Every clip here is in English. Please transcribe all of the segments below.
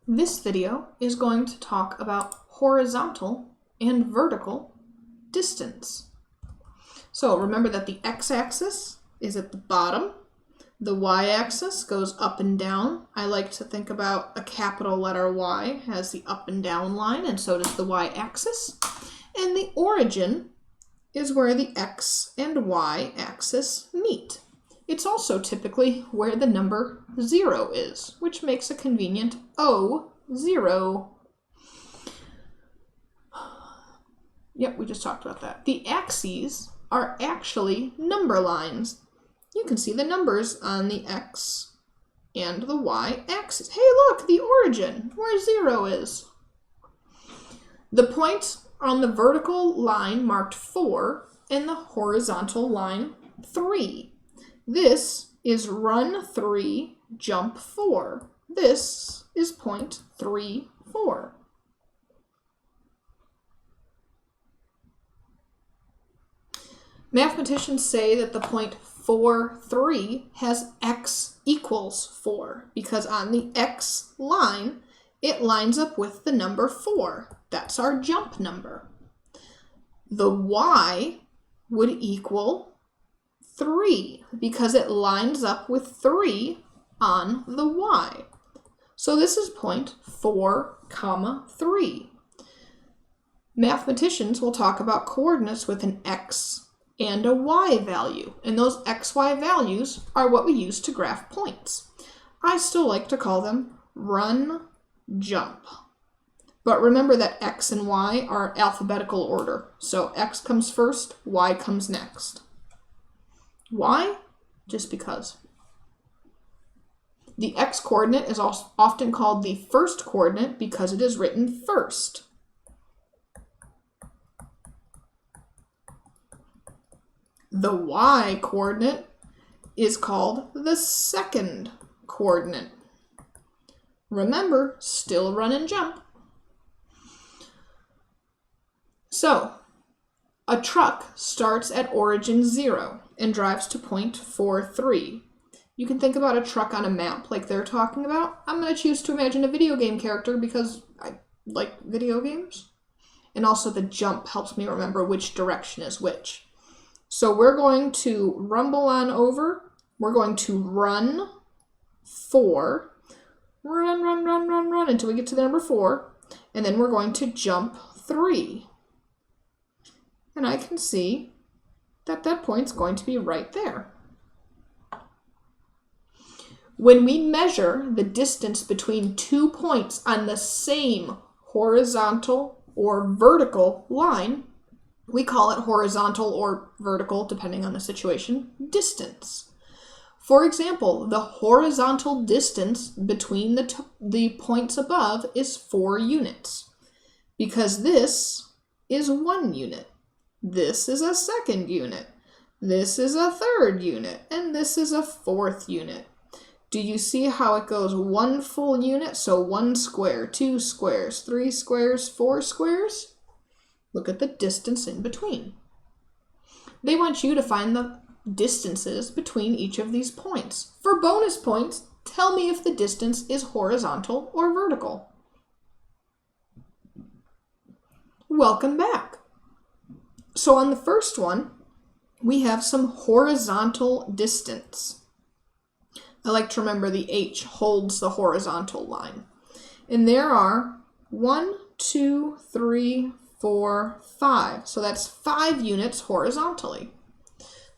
This video is going to talk about horizontal and vertical distance. So remember that the x-axis is at the bottom. The y-axis goes up and down. I like to think about a capital letter Y has the up and down line, and so does the y-axis. And the origin is where the x and y axis meet. It's also typically where the number 0 is, which makes a convenient O0. Yep, we just talked about that. The axes are actually number lines. You can see the numbers on the x and the y axis. Hey, look, the origin, where 0 is. The points are on the vertical line marked 4 and the horizontal line 3. This is run 3, jump 4. This is point 3, 4. Mathematicians say that the point 4, 3 has x equals 4 because on the x line, it lines up with the number 4. That's our jump number. The y would equal 3 because it lines up with 3 on the y. So this is point 4, 3. Mathematicians will talk about coordinates with an x and a y value, and those xy values are what we use to graph points. I still like to call them run, jump. But remember that x and y are alphabetical order, so x comes first, y comes next. Why? Just because. The x-coordinate is also often called the first coordinate because it is written first. The y-coordinate is called the second coordinate. Remember, still run and jump. So, a truck starts at origin 0 and drives to point 4, 3. You can think about a truck on a map like they're talking about. I'm going to choose to imagine a video game character because I like video games. And also the jump helps me remember which direction is which. So we're going to rumble on over. We're going to run 4. Run until we get to the number 4. And then we're going to jump 3. And I can see that that point's going to be right there. When we measure the distance between 2 points on the same horizontal or vertical line, we call it horizontal or vertical, depending on the situation, distance. For example, the horizontal distance between the points above is 4 units, because this is 1 unit. This is a second unit, this is a third unit, and this is a 4th unit. Do you see how it goes 1 full unit? So 1 square, 2 squares, 3 squares, 4 squares? Look at the distance in between. They want you to find the distances between each of these points. For bonus points, tell me if the distance is horizontal or vertical. Welcome back. So on the first one, we have some horizontal distance. I like to remember the H holds the horizontal line. And there are 1, 2, 3, 4, 5. So that's 5 units horizontally.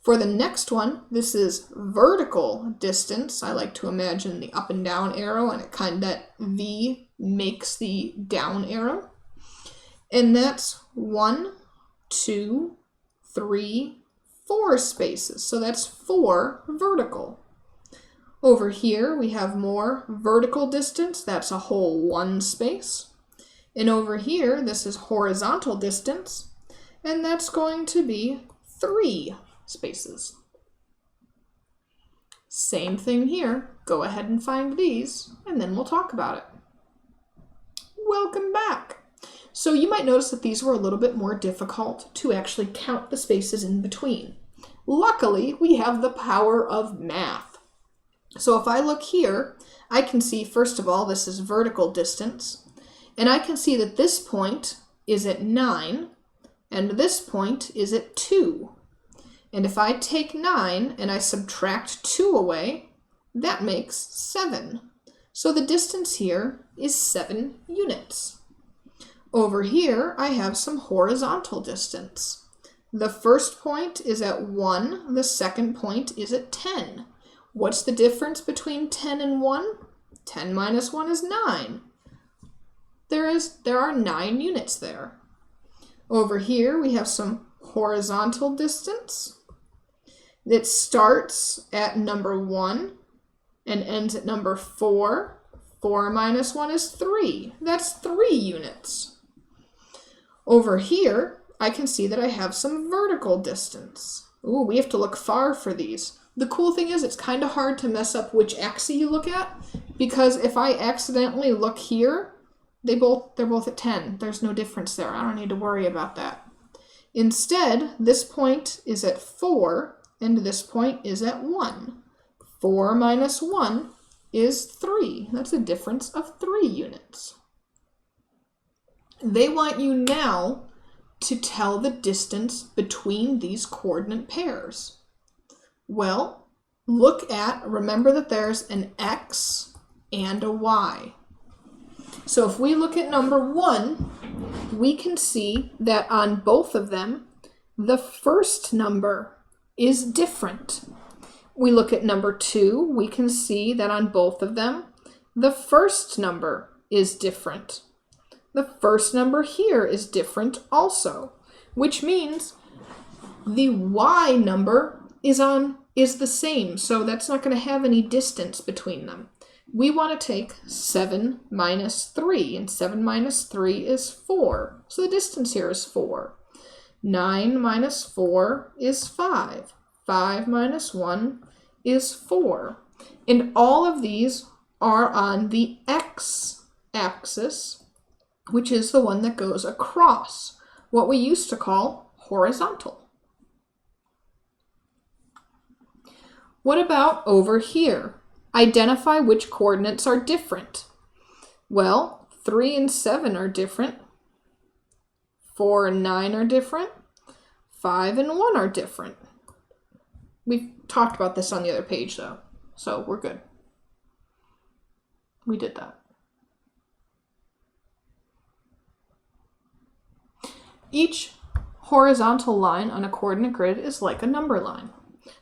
For the next one, this is vertical distance. I like to imagine the up and down arrow, and it kind of that V makes the down arrow. And that's 1, 2, 3, 4 spaces. So that's 4 vertical. Over here, we have more vertical distance. That's a whole 1 space. And over here, this is horizontal distance. And that's going to be 3 spaces. Same thing here. Go ahead and find these, and then we'll talk about it. Welcome back. So you might notice that these were a little bit more difficult to actually count the spaces in between. Luckily, we have the power of math. So if I look here, I can see, first of all, this is vertical distance. And I can see that this point is at 9, and this point is at 2. And if I take 9 and I subtract 2 away, that makes 7. So the distance here is 7 units. Over here, I have some horizontal distance. The first point is at 1, the second point is at 10. What's the difference between 10 and 1? 10 minus 1 is 9. There are 9 units there. Over here, we have some horizontal distance that starts at number 1 and ends at number 4. 4 minus 1 is 3. That's 3 units. Over here, I can see that I have some vertical distance. Ooh, we have to look far for these. The cool thing is it's kind of hard to mess up which axis you look at, because if I accidentally look here, they're both at 10. There's no difference there. I don't need to worry about that. Instead, this point is at 4, and this point is at 1. 4 minus 1 is 3. That's a difference of 3 units. They want you now to tell the distance between these coordinate pairs. Well, remember that there's an x and a y. So if we look at number 1, we can see that on both of them, the first number is different. We look at number 2, we can see that on both of them, the first number is different. The first number here is different also, which means the y number is the same, so that's not going to have any distance between them. We want to take 7 minus 3, and 7 minus 3 is 4, so the distance here is 4. 9 minus 4 is 5. 5 minus 1 is 4. And all of these are on the x-axis, which is the one that goes across, what we used to call horizontal. What about over here? Identify which coordinates are different. Well, 3 and 7 are different. 4 and 9 are different. 5 and 1 are different. We've talked about this on the other page, though, so we're good. We did that. Each horizontal line on a coordinate grid is like a number line.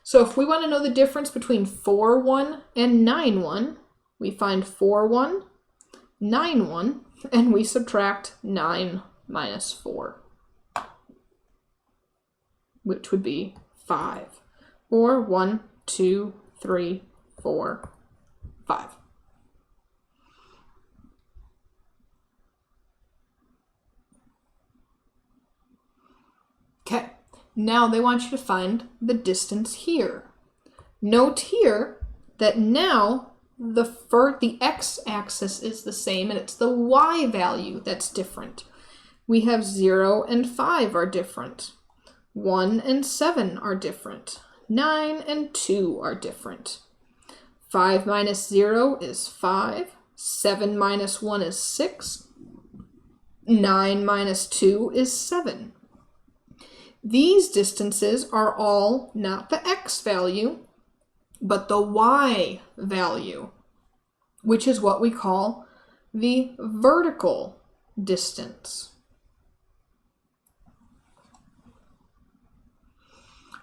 So if we want to know the difference between 4, 1 and 9, 1, we find 4, 1, 9, 1, and we subtract 9 minus 4, which would be 5. Or 1, 2, 3, 4, 5. Okay, now they want you to find the distance here. Note here that now the x-axis is the same, and it's the y value that's different. We have 0 and 5 are different. 1 and 7 are different. 9 and 2 are different. 5 minus 0 is 5. 7 minus 1 is 6. 9 minus 2 is 7. These distances are all not the x value, but the y value, which is what we call the vertical distance.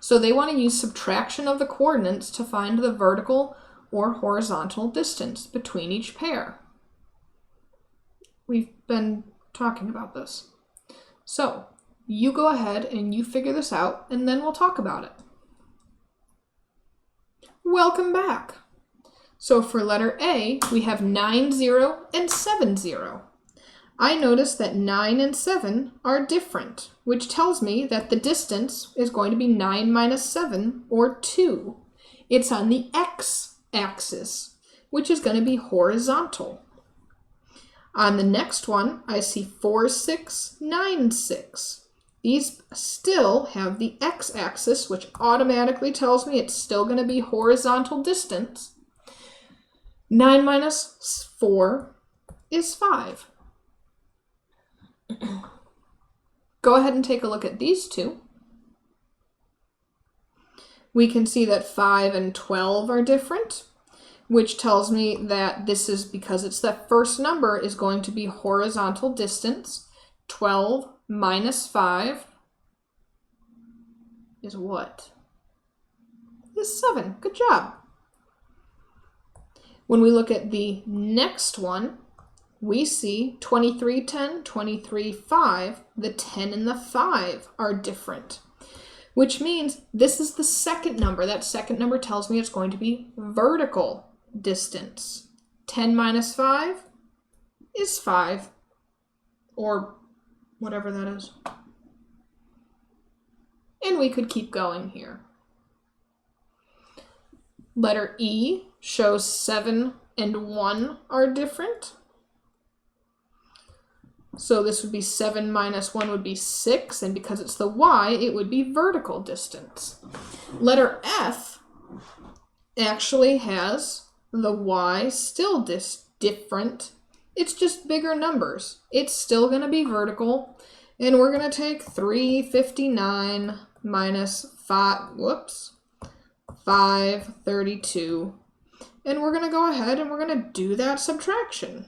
So they want to use subtraction of the coordinates to find the vertical or horizontal distance between each pair. We've been talking about this. So you go ahead and you figure this out, and then we'll talk about it. Welcome back. So for letter A, we have 9, 0, and 7, 0. I notice that 9 and 7 are different, which tells me that the distance is going to be 9 minus 7, or 2. It's on the x-axis, which is going to be horizontal. On the next one, I see 4, 6, 9, 6. These still have the x-axis, which automatically tells me it's still going to be horizontal distance. 9 minus 4 is 5. Go ahead and take a look at these two. We can see that 5 and 12 are different, which tells me that this is because it's that first number is going to be horizontal distance. 12 minus 5 is what? Is 7. Good job. When we look at the next one, we see 23, 10, 23, 5. The 10 and the 5 are different, which means this is the second number. That second number tells me it's going to be vertical distance. 10 minus 5 is 5, or whatever that is. And we could keep going here. Letter E shows 7 and 1 are different. So this would be 7 minus 1 would be 6, and because it's the y, it would be vertical distance. Letter F actually has the y still different. It's just bigger numbers. It's still going to be vertical, and we're going to take 359 minus 532, and we're going to go ahead and we're going to do that subtraction.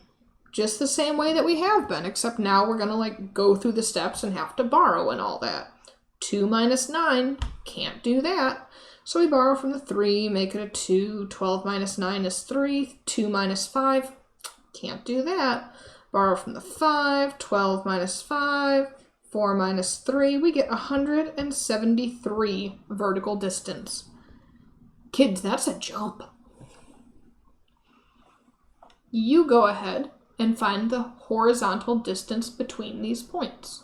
Just the same way that we have been, except now we're going to go through the steps and have to borrow and all that. 2 minus 9, can't do that. So we borrow from the 3, make it a 2. 12 minus 9 is 3. 2 minus 5, can't do that. Borrow from the 5. 12 minus 5, 4 minus 3. We get 173 vertical distance. Kids, that's a jump. You go ahead and find the horizontal distance between these points.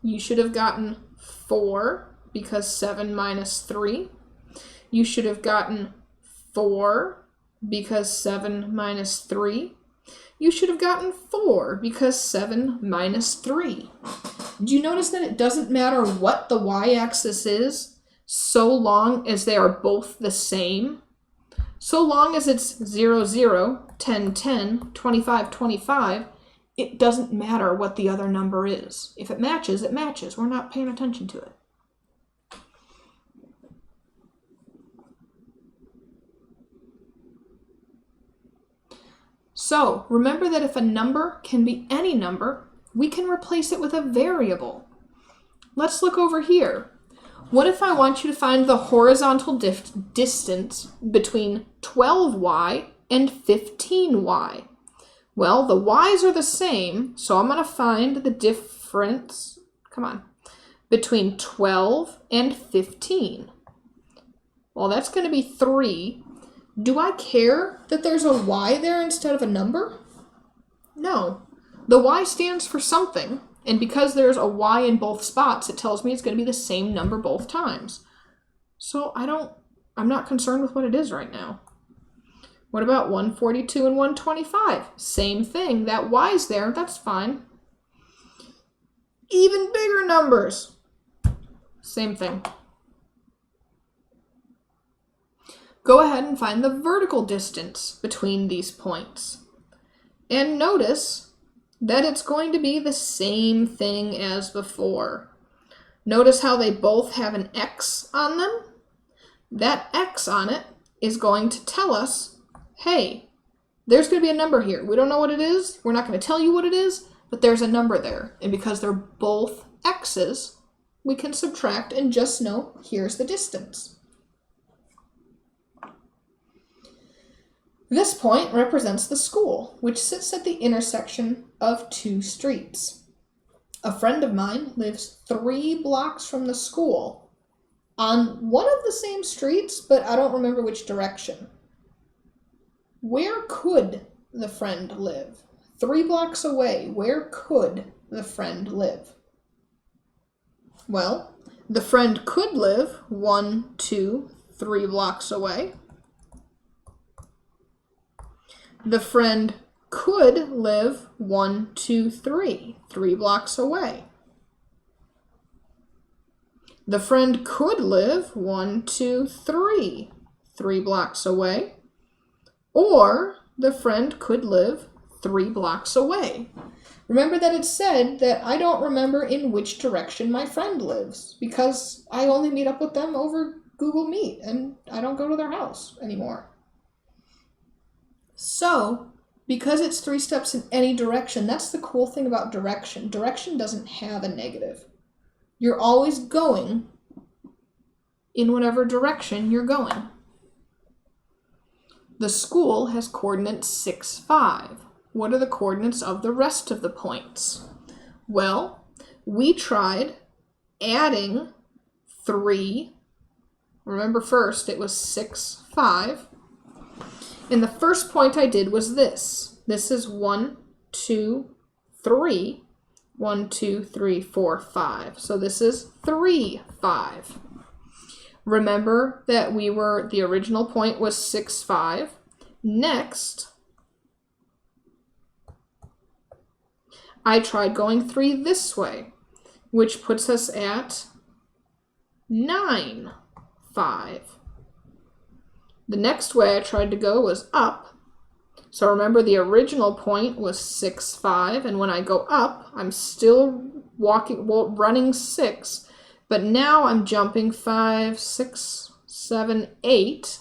You should have gotten 4 because 7 minus 3. You should have gotten 4 because 7 minus 3. You should have gotten 4 because 7 minus 3. Do you notice that it doesn't matter what the y-axis is, so long as they are both the same? So long as it's 0, 0, 10, 10, 25, 25, it doesn't matter what the other number is. If it matches, it matches. We're not paying attention to it. So remember that if a number can be any number, we can replace it with a variable. Let's look over here. What if I want you to find the horizontal distance between 12y and 15y? Well, the y's are the same, so I'm going to find the difference, between 12 and 15. Well, that's going to be 3. Do I care that there's a y there instead of a number? No. The y stands for something, and because there's a y in both spots, it tells me it's going to be the same number both times. So I'm not concerned with what it is right now. What about 142 and 125? Same thing. That y's there. That's fine. Even bigger numbers. Same thing. Go ahead and find the vertical distance between these points. And notice that it's going to be the same thing as before. Notice how they both have an X on them? That X on it is going to tell us, hey, there's going to be a number here. We don't know what it is. We're not going to tell you what it is, but there's a number there. And because they're both X's, we can subtract and just know here's the distance. This point represents the school, which sits at the intersection of 2 streets. A friend of mine lives 3 blocks from the school on one of the same streets, but I don't remember which direction. Where could the friend live? 3 blocks away, where could the friend live? Well, the friend could live 1, 2, 3 blocks away. The friend could live 1, 2, 3 blocks away. The friend could live 1, 2, 3, 3 blocks away. Or the friend could live 3 blocks away. Remember that it said that I don't remember in which direction my friend lives because I only meet up with them over Google Meet and I don't go to their house anymore. So, because it's 3 steps in any direction, that's the cool thing about direction. Direction doesn't have a negative. You're always going in whatever direction you're going. The school has coordinates 6, 5. What are the coordinates of the rest of the points? Well, we tried adding 3. Remember first, it was 6, 5. And the first point I did was this. This is 1, 2, 3. 1, 2, 3, 4, 5. So this is 3, 5. Remember that the original point was 6, 5. Next, I tried going 3 this way, which puts us at 9, 5. The next way I tried to go was up. So remember the original point was 6, 5, and when I go up, I'm still running 6, but now I'm jumping 5, 6, 7, 8.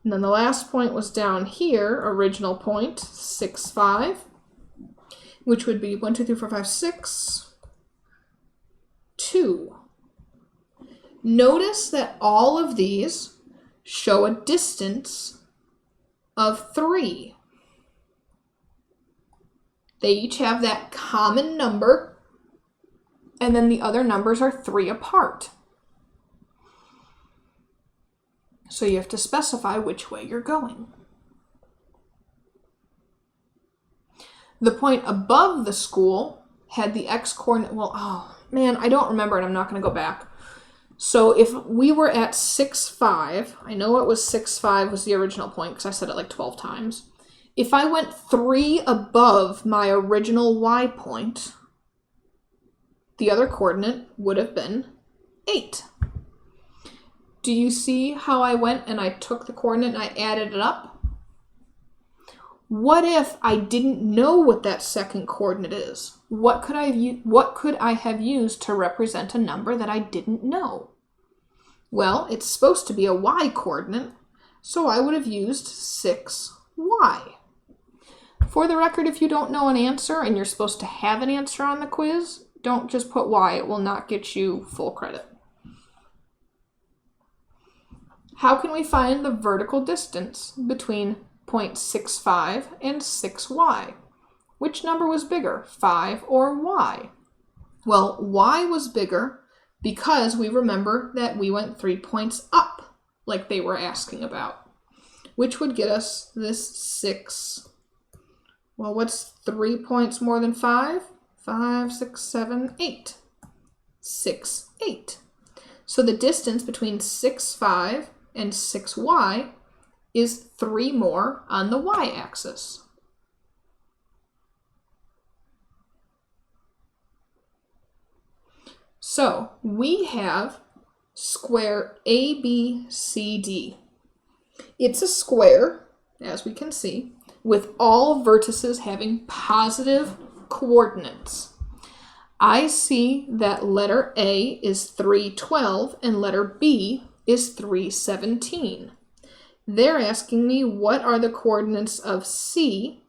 And then the last point was down here, original point, 6, 5. Which would be 1, 2, 3, 4, 5, 6, 2. Notice that all of these show a distance of 3. They each have that common number, and then the other numbers are 3 apart. So you have to specify which way you're going. The point above the school had the x-coordinate. Well, oh man, I don't remember it. I'm not going to go back. So if we were at 6, 5, I know it was 6, 5 was the original point because I said it like 12 times. If I went 3 above my original y point, the other coordinate would have been 8. Do you see how I went and I took the coordinate and I added it up? What if I didn't know what that second coordinate is? What could I have used to represent a number that I didn't know? Well, it's supposed to be a y coordinate, so I would have used 6y. For the record, if you don't know an answer and you're supposed to have an answer on the quiz, don't just put y. It will not get you full credit. How can we find the vertical distance between 0.65 and 6y? Which number was bigger, 5 or y? Well, y was bigger because we remember that we went 3 points up, like they were asking about, which would get us this 6. Well, what's 3 points more than 5? 5, 6, 7, 8. 6, 8. So the distance between 6, 5 and 6y is 3 more on the y-axis. So we have square ABCD. It's a square, as we can see, with all vertices having positive coordinates. I see that letter A is 312 and letter B is 317. They're asking me what are the coordinates of C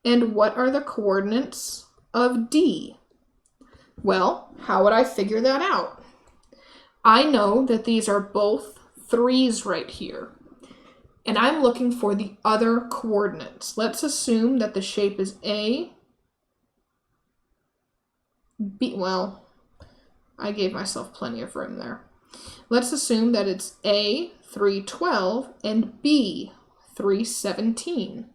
and what are the coordinates of D. Well, how would I figure that out? I know that these are both 3's right here, and I'm looking for the other coordinates. Let's assume that the shape is A, B, well, I gave myself plenty of room there. Let's assume that it's A, 312, and B, 317.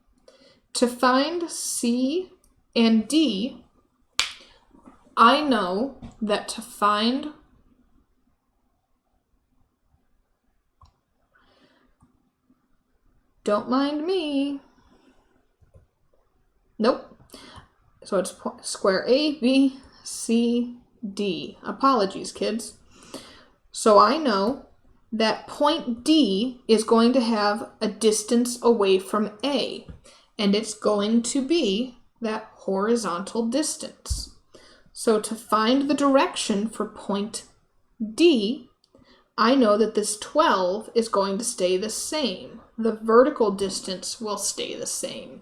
To find C and D, I know that to find don't mind me. Nope. So it's square A, B, C, D. Apologies, kids. So I know that point D is going to have a distance away from A, and it's going to be that horizontal distance. So to find the direction for point D, I know that this 12 is going to stay the same. The vertical distance will stay the same.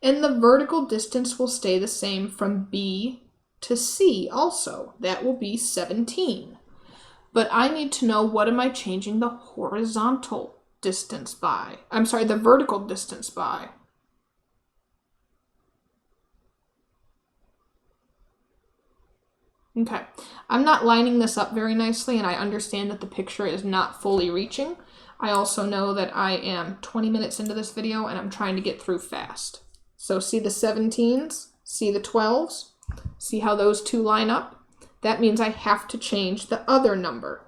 And the vertical distance will stay the same from B to C also. That will be 17. But I need to know, what am I changing the horizontal distance by? I'm sorry, the vertical distance by. Okay, I'm not lining this up very nicely, and I understand that the picture is not fully reaching. I also know that I am 20 minutes into this video, and I'm trying to get through fast. So see the 17s, see the 12s, see how those two line up? That means I have to change the other number.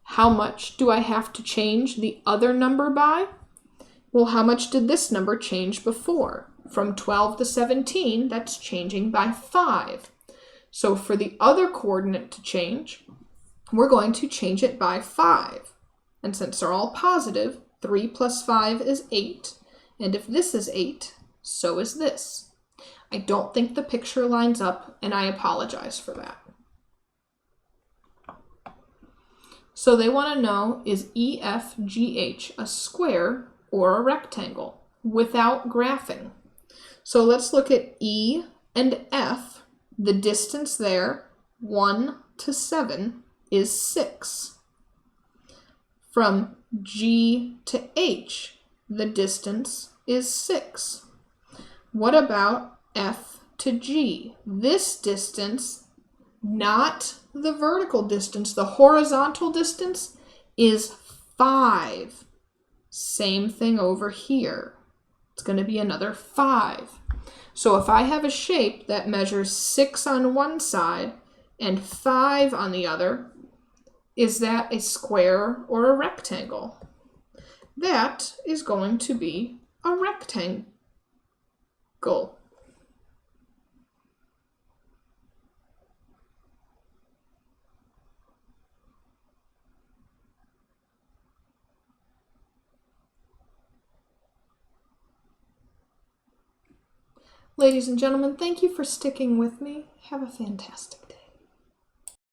How much do I have to change the other number by? Well, how much did this number change before? From 12 to 17, that's changing by 5. So for the other coordinate to change, we're going to change it by 5. And since they're all positive, 3 plus 5 is 8. And if this is 8, so is this. I don't think the picture lines up, and I apologize for that. So they want to know, is EFGH a square or a rectangle without graphing? So let's look at E and F. The distance there, 1 to 7, is 6. From G to H, the distance is 6. What about F to G? This distance, not the vertical distance, the horizontal distance, is 5. Same thing over here. It's going to be another 5. So if I have a shape that measures 6 on one side and 5 on the other, is that a square or a rectangle? That is going to be a rectangle. Ladies and gentlemen, thank you for sticking with me. Have a fantastic day.